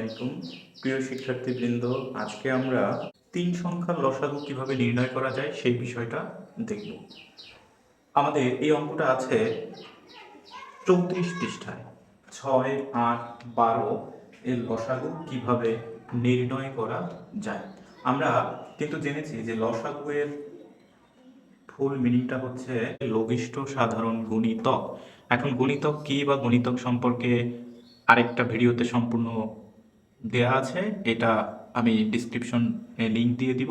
আলাইকুম প্রিয় শিক্ষার্থীবৃন্দ। আজকে আমরা তিন সংখ্যার লসাগু কিভাবে নির্ণয় করা যায় সেই বিষয়টা দেখব। আমাদের এই অঙ্কটা আছে 34 পৃষ্ঠায়। 6, 8, 12 এর লসাগু কিভাবে নির্ণয় করা যায়। আমরা কিন্তু জেনেছি যে লসাগু এর ফুল মিনিংটা হচ্ছে লঘিষ্ঠ সাধারণ গুণিতক। এখন গুণিতক কি বা গুণিতক সম্পর্কে আরেকটা ভিডিওতে সম্পূর্ণ দেয়া আছে, এটা আমি ডিসক্রিপশনে লিংক দিয়ে দিব,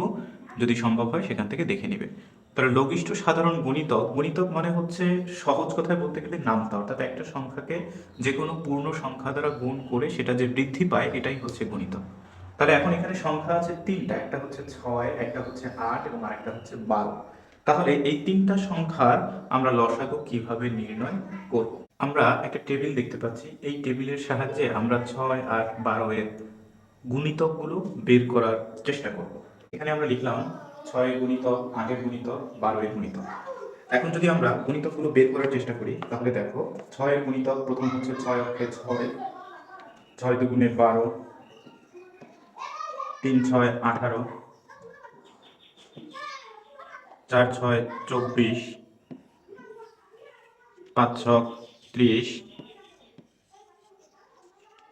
যদি সম্ভব হয় সেখান থেকে দেখে নেবে। তাহলে লঘিষ্ঠ সাধারণ গুণিতক, গুণিতক মানে হচ্ছে সহজ কথায় বলতে গেলে নামতা, অর্থাৎ একটা সংখ্যাকে যে কোনো পূর্ণ সংখ্যা দ্বারা গুণ করে সেটা যে বৃদ্ধি পায় এটাই হচ্ছে গুণিতক। তাহলে এখন এখানে সংখ্যা আছে তিনটা, একটা হচ্ছে 6, একটা হচ্ছে 8 এবং আরেকটা হচ্ছে 12। তাহলে এই তিনটা সংখ্যার আমরা লসাগু কিভাবে নির্ণয় করব। আমরা একটা টেবিল দেখতে পাচ্ছি, এই টেবিলের সাহায্যে আমরা 6, 8, 12 এর গুণিতকগুলো বের করার চেষ্টা করব। এখানে আমরা লিখলাম 6 এর গুণিতক, 8 এর গুণিতক, 12 এর গুণিতক। এখন যদি আমরা গুণিতকগুলো বের করার চেষ্টা করি তাহলে দেখো 6 এর গুণিতক প্রথম হচ্ছে 6 অক্ষে 6, 6 দুগুণে 12, 3 6 18, 4 6 24, 5 6 30,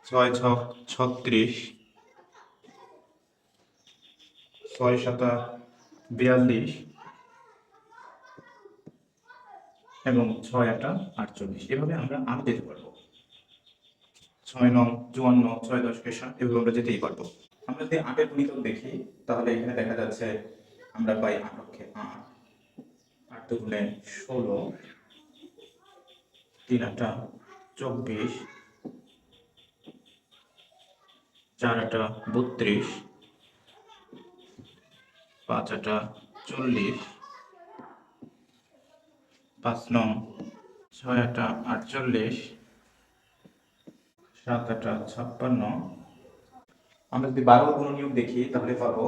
6 6 36, 6 7 42 এবং 6 8 48। এভাবে আমরা আরো যেতে পারবো। 6 9 54, 6 10 60, এভাবে আমরা যেতেই পারবো। আমরা যদি 8 এর গুণিতক দেখি তাহলে এখানে দেখা যাচ্ছে আমরা পাই 8 অক্ষে 8, 8 দুগুণে 16, 3 8 24, 4 8 32, 5 8 40, 5 9 6 8 48, 7 8 56। আমরা যদি 12 গুণনীয়ক দেখি তাহলে পাবো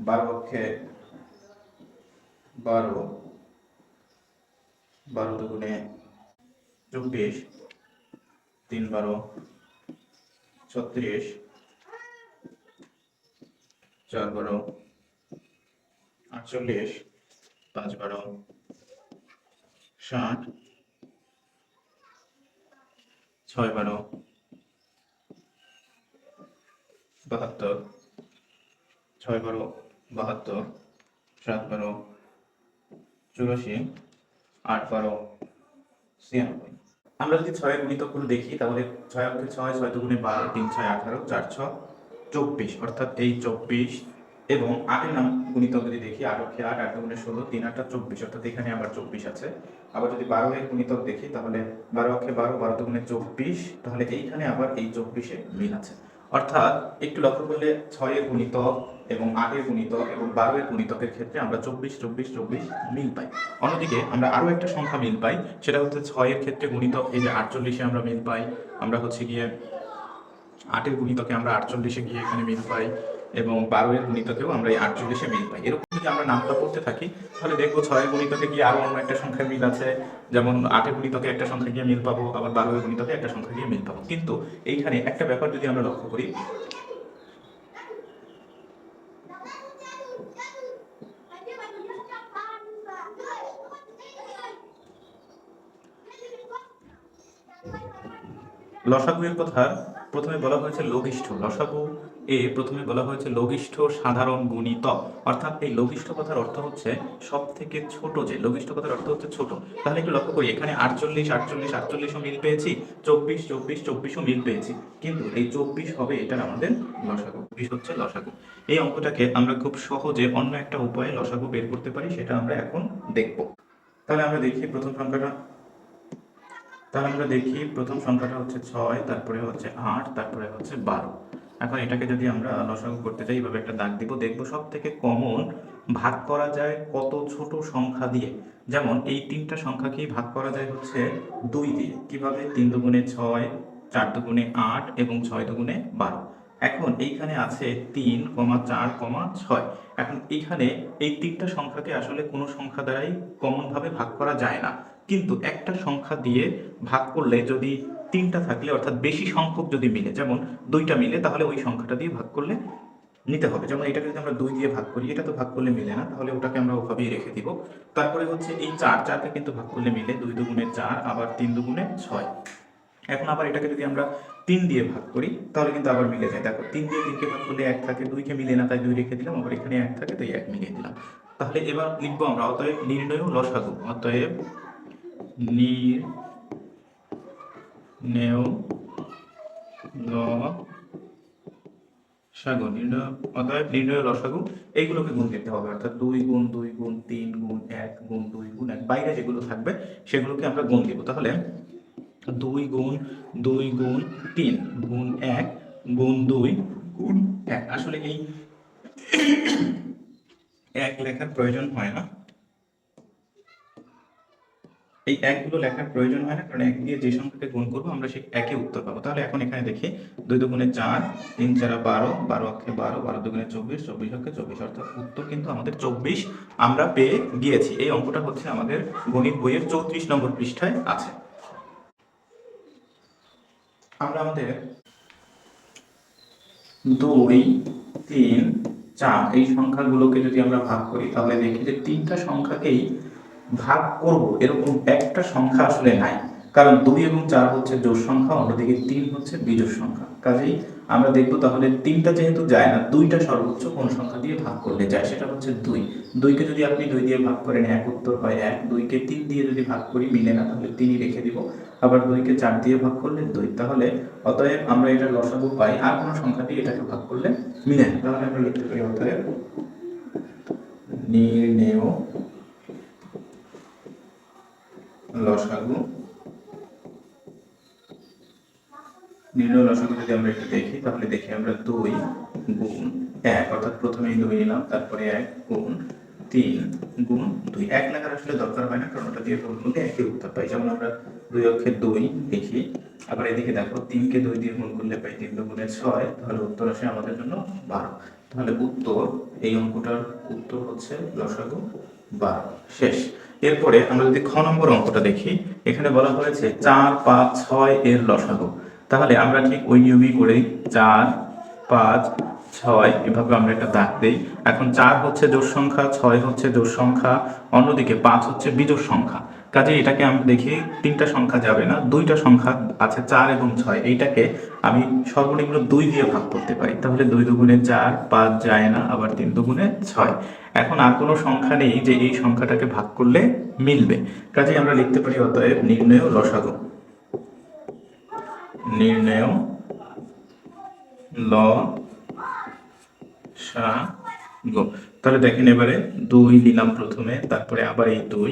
12 অক্ষে 12, 12 দুগুণে 24, 3 12 36, 4 12 48, 5 12 60, 6 12 72, 6 12 72, 7 12 84, 8 12 96। আমরা যদি 6 এর গুণিতকগুলো দেখি তাহলে 6 অক্ষে 6, 6 দুগুণে 12, 3 6 18, 4 6 24, অর্থাৎ এই 24 এবং 8 এর নাম গুণিতক যদি দেখি 8 অক্ষে 8, 8 দুগুণে 16, 3 8 24, অর্থাৎ এখানে আবার 24 আছে। আবার যদি 12 এর গুণিতক দেখি তাহলে 12 অক্ষে 12, 12 দুগুণে 24, তাহলে এইখানে আবার এই 24 এর মিল আছে। অর্থাৎ একটু লক্ষ্য করলে 6 এর গুণিতক এবং 8 এর গুণিতক এবং 12 এর গুণিতকের ক্ষেত্রে আমরা 24 24 24 মিল পাই। অন্যদিকে আমরা আরো একটা সংখ্যা মিল পাই, সেটা হচ্ছে 6 এর ক্ষেত্রে গুণিতক এই যে 48 এ আমরা মিল পাই। আমরা হচ্ছে গিয়ে 8 এর গুণিতকে আমরা 48 এ গিয়ে এখানে মিল পাই এবং 12 এর গুণিতকেও আমরা এই 48 এ মিল পাই। এরকম যদি আমরা নামটা পড়তে থাকি তাহলে দেখবো 6 এর গুণিতকে গিয়ে আরো অন্য একটা সংখ্যার মিল আছে, যেমন 8 এর গুণিতকে একটা সংখ্যা গিয়ে মিল পাবো, আবার 12 এর গুণিতকে একটা সংখ্যা গিয়ে মিল পাবো। কিন্তু এইখানে একটা ব্যাপার যদি আমরা লক্ষ্য করি, লসাগু এর কথা প্রথমে বলা হয়েছে লঘিষ্ঠ। লসাগু এ প্রথমে বলা হয়েছে লঘিষ্ঠ সাধারণ গুণিতক, অর্থাৎ এই লঘিষ্ঠ কথার অর্থ হচ্ছে সব থেকে ছোট। যে লঘিষ্ঠ কথার অর্থ হচ্ছে ছোট। তাহলে একটু লক্ষ্য করি, এখানে 48 48 48ও মিল পেয়েছি, 24 24 24ও মিল পেয়েছি, কিন্তু এই 24 হবে এটার আমাদের লসাগু। 24 হচ্ছে লসাগু। এই অঙ্কটাকে আমরা খুব সহজে অন্য একটা উপায়ে লসাগু বের করতে পারি, সেটা আমরা এখন দেখব। তাহলে আমরা দেখি প্রথম সংখ্যাটা। তাহলে আমরা দেখি প্রথম সংখ্যাটা হচ্ছে 6, তারপরে হচ্ছে 8, তারপরে হচ্ছে 12। এখন এটাকে যদি আমরা লসাগু করতে যাই, এইভাবে একটা দাগ দিব, দেখবো সব থেকে কমন ভাগ করা যায় কত ছোট সংখ্যা দিয়ে। যেমন এই তিনটা সংখ্যাকেই ভাগ করা যায় হচ্ছে 2 দিয়ে। কিভাবে? 3 দুগুণে 6, 4 দুগুণে 8 এবং 6 দুগুণে 12। এখন এইখানে আছে 3, 4, 6। এখন এইখানে এই তিনটা সংখ্যাকে আসলে কোনো সংখ্যা দ্বারাই কমন ভাবে ভাগ করা যায় না, কিন্তু একটা সংখ্যা দিয়ে ভাগ করলে যদি তিনটা থাকলে অর্থাৎ বেশি সংখ্যক যদি মিলে, যেমন দুইটা মিলে, তাহলে ওই সংখ্যাটা দিয়ে ভাগ করলে নিতে হবে। যেমন এটাকে যদি আমরা 2 দিয়ে ভাগ করি, এটা তো ভাগ করলে মিলে না, তাহলে ওটাকে আমরা ওভাবেই রেখে দিব। তারপরে হচ্ছে এই 4কে কিন্তু ভাগ করলে মিলে, 2 দুগুণে 4, আবার 3 দুগুণে 6। এখন আবার এটাকে যদি আমরা 3 দিয়ে ভাগ করি তাহলে কিন্তু আবার মিলে যায়। দেখো 3 দিয়ে 3কে ভাগ করলে 1 থাকে, 2কে মিলে না, তাই 2 রেখে দিলাম, আবার এখানে 1 থাকে তাই 1 মিলিয়ে দিলাম। তাহলে এবার লিখবো আমরা অতএব নির্ণয় লসাগু। অতএব নির্ণয় লসাগু, অতএব নির্ণয় লসাগু, এইগুলোকে গুণ দিতে হবে, অর্থাৎ 2 গুণ 2 গুণ 3 গুণ 1 গুণ 2 গুণ 1, বাইরে যেগুলো থাকবে সেগুলোকে আমরা গুণ দিব। তাহলে 2 গুণ 2 গুণ 3 গুণ 1 গুণ 2 গুণ 1। আসলে এই 1 লেখার প্রয়োজন হয় না, এই 1 গুলো লেখার প্রয়োজন হয় না, কারণ 1 দিয়ে যে সংখ্যাকে গুণ করবো আমরা সেই একই উত্তর পাবো। তাহলে এখন এখানে দেখি 2 দুগুণে 4, 3 4 12, 12 অক্ষে 12, 12 দুগুণে 24, 24 অক্ষে 24, অর্থাৎ উত্তর কিন্তু আমাদের 24 আমরা পেয়ে গিয়েছি। এই অঙ্কটা হচ্ছে আমাদের গণিত বইয়ের 34 নম্বর পৃষ্ঠায় আছে। আমরা আমাদের 2 3 4 এই সংখ্যাগুলোকে যদি আমরা ভাগ করি তাহলে দেখি যে তিনটা সংখ্যাকেই ভাগ করব এরকম একটা সংখ্যা আসলে নাই, কারণ 2 এবং 4 হচ্ছে জোড় সংখ্যা, অন্যদিকে 3 হচ্ছে বিজোড় সংখ্যা। কাজেই আমরা দেখবো তাহলে 3টা যেহেতু যায় না, 2টা সর্বোচ্চ কোন সংখ্যা দিয়ে ভাগ করলে যায়, সেটা হচ্ছে 2। 2কে যদি আপনি 2 দিয়ে ভাগ করেন 1 উত্তর হয় 1, 2কে 3 দিয়ে যদি ভাগ করি মিলে না, তাহলে 3ই রেখে দিব, আবার 2কে 4 দিয়ে ভাগ করলে 2। তাহলে অতএব আমরা এটা লসাগু পাই, আর কোনো সংখ্যা দিয়ে এটাকে ভাগ করলে মিলে না। তাহলে আমরা লিখতে পারি অতএব নির্ণেয় লসাগু। নির্ণয় লসাগু যদি আমরা একটু দেখি তাহলে দেখি আমরা 2 গুণ 1, অর্থাৎ প্রথমেই 2 নিলাম, তারপরে 1 গুণ 3 গুণ 2। 1 লেখার আসলে দরকার হয় না, কারণ ওটা দিয়ে গুণ করলে একই উত্তর পাই। যেমন আমরা 2 অক্ষে 2 লিখি, আবার এদিকে দেখো 3কে 2 দিয়ে গুণ করলে পাই 3 দুগুণে 6, তাহলে উত্তর আসে আমাদের জন্য 12। তাহলে উত্তর, এই অঙ্কটার উত্তর হচ্ছে লসাগু 12। শেষ। এরপরে আমরা যদি খ নম্বর অঙ্কটা দেখি, এখানে বলা হয়েছে 4 5 6 এর লসাগু। তাহলে আমরা ঠিক ওই নিয়মই করি, 4 5 6 এভাবে আমরা একটা দাগ দেই। এখন 4 হচ্ছে জোড় সংখ্যা, 6 হচ্ছে জোড় সংখ্যা, অন্যদিকে 5 হচ্ছে বিজোড় সংখ্যা। কাজে এটাকে আমি দেখি 3টা সংখ্যা যাবে না, 2টা সংখ্যা আছে 4 এবং 6, এইটাকে আমি সর্বনিম্ন 2 দিয়ে ভাগ করতে পারি। তাহলে 2 দুগুণে 4, 5 যায় না, আবার 3 দুগুণে 6। এখন আর কোনো সংখ্যা নেই যে এই সংখ্যাটাকে ভাগ করলে মিলবে। কাজে আমরা লিখতে পারি অতএব নির্ণয় লসাগু। নির্ণয় লসাগু। তাহলে দেখেন এবারে 2 নিলাম প্রথমে, তারপরে আবার এই 2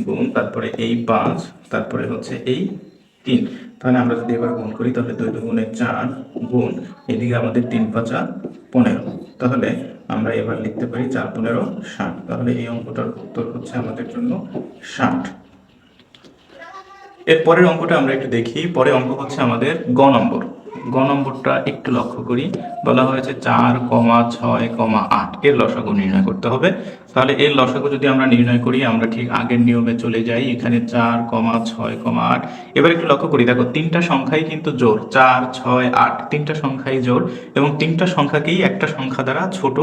গুণ, তারপরে এই 5, তারপরে হচ্ছে এই 3। তাহলে আমরা যদি এবার গুণ করি তাহলে 2 দুগুণে 4 গুণ, এদিকে আমাদের 3 5 15। তাহলে আমরা এবার লিখতে পারি 4 15 60। তাহলে এই অঙ্কটার উত্তর হচ্ছে আমাদের জন্য 60। এর পরের অঙ্কটা আমরা একটু দেখি। পরের অঙ্ক হচ্ছে আমাদের গ নম্বর। গ নম্বরটা একটু লক্ষ্য করি, বলা হয়েছে 4, 6, 8 এর লসাগু নির্ণয় করতে হবে। তাহলে এর লসাগু যদি আমরা নির্ণয় করি, আমরা ঠিক আগের নিয়মে চলে যাই। এখানে 4, 6, 8। এবার একটু লক্ষ্য করি, দেখো 3টা সংখ্যাই কিন্তু জোড়, 4 6 8, 3টা সংখ্যাই জোড়, এবং 3টা সংখ্যাকেই একটা সংখ্যা দ্বারা ছোট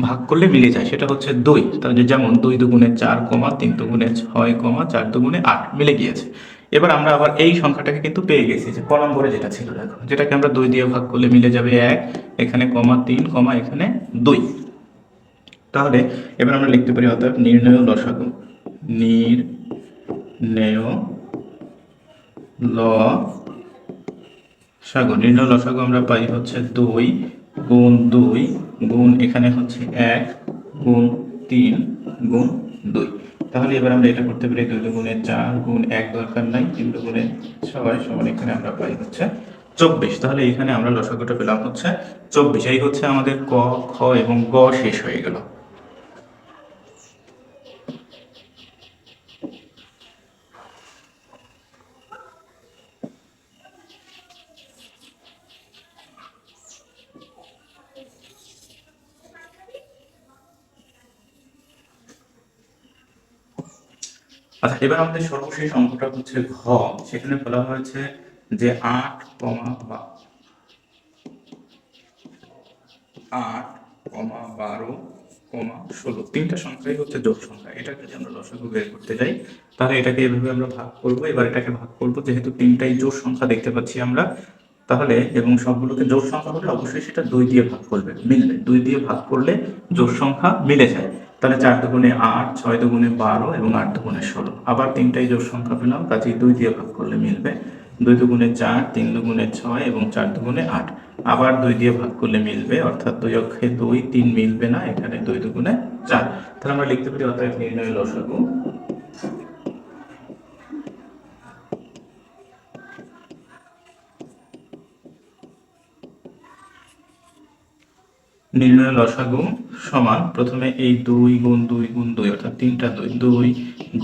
ভাগ করলে মিলে যায়, সেটা হচ্ছে 2। তাহলে যেমন 2 দুগুণে 4, 3 দুগুণে 6, 4 দুগুণে 8 মিলে গিয়েছে। এবার আমরা আবার এই সংখ্যাটাকে কিন্তু পেয়ে গেছি, যে ক নম্বরে যেটা ছিল, দেখো যেটাকে আমরা 2 দিয়ে ভাগ করলে মিলে যাবে 1, এখানে 3, এখানে 2। তাহলে এবার আমরা লিখতে পারি অতএব নির্ণয় লসাগু। নির্ণয় লসাগু। নির্ণয় লসাগু আমরা পাই হচ্ছে 2 গুণ 2 গুণ, এখানে হচ্ছে 1 গুণ 3 গুণ 2। তাহলে এবার আমরা এটা করতে পারি 2 দুগুণে 4 গুণ 1 দরকার নাই, 3 দুগুণে 6 সমান, এখানে আমরা পাই হচ্ছে 24। তাহলে এখানে আমরা লসাগুটা পেলাম হচ্ছে 24। এই হচ্ছে আমাদের ক, খ এবং গ শেষ হয়ে গেল। আচ্ছা, এবার আমাদের সর্বশেষ অঙ্কটা হচ্ছে ঘ। সেখানে বলা হয়েছে যে 8, 12, 16 তিনটা সংখ্যাই হচ্ছে জোড় সংখ্যা। এটা যদি আমরা লসাগু বের করতে যাই তাহলে এটাকে এভাবে আমরা ভাগ করব। এবার এটাকে ভাগ করব, যেহেতু তিনটাই জোড় সংখ্যা দেখতে পাচ্ছি আমরা, তাহলে এবং সবগুলোকে জোড় সংখ্যা হলে অবশ্যই সেটা 2 দিয়ে ভাগ করবে, মিলবে। 2 দিয়ে ভাগ করলে জোড় সংখ্যা মিলে যায়। তাহলে 4 দুগুণে 8, 6 দুগুণে 12 এবং 8 দুগুণে 16। আবার তিনটাই জোড় সংখ্যা পেলাম, কাজেই 2 দিয়ে ভাগ করলে মিলবে। 2 দুগুণে 4, 3 দুগুণে 6 এবং 4 দুগুণে 8। আবার 2 দিয়ে ভাগ করলে মিলবে, অর্থাৎ 2 অক্ষে 2, 3 মিলবে না, এখানে 2 দুগুণে 4। তাহলে আমরা লিখতে পারি অতএব নির্ণয় লসাগু নির্ণয় লসাগু সমান, প্রথমে এই 2 গুণ 2 গুণ 2 অর্থাৎ তিনটা 2, 2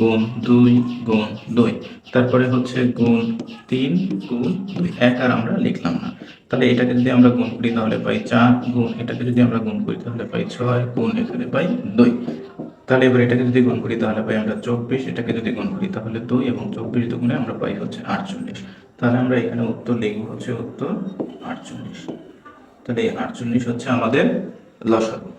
গুণ 2 গুণ 2, তারপরে হচ্ছে গুণ 3 গুণ 2। এক আর আমরা লিখলাম না। তাহলে এটাকে যদি আমরা গুণ করি তাহলে পাই 4, গুণ এটাকে যদি আমরা গুণ করি তাহলে পাই 6, গুণ এখানে পাই 2। তাহলে এবার এটাকে যদি গুণ করি তাহলে পাই আমরা 24, এটাকে যদি গুণ করি তাহলে 2 এবং 24 দুগুণে আমরা পাই হচ্ছে 48। তাহলে আমরা এখানে উত্তর লিখব হচ্ছে উত্তর 48। তাহলে এই 48 হচ্ছে আমাদের লসাগু।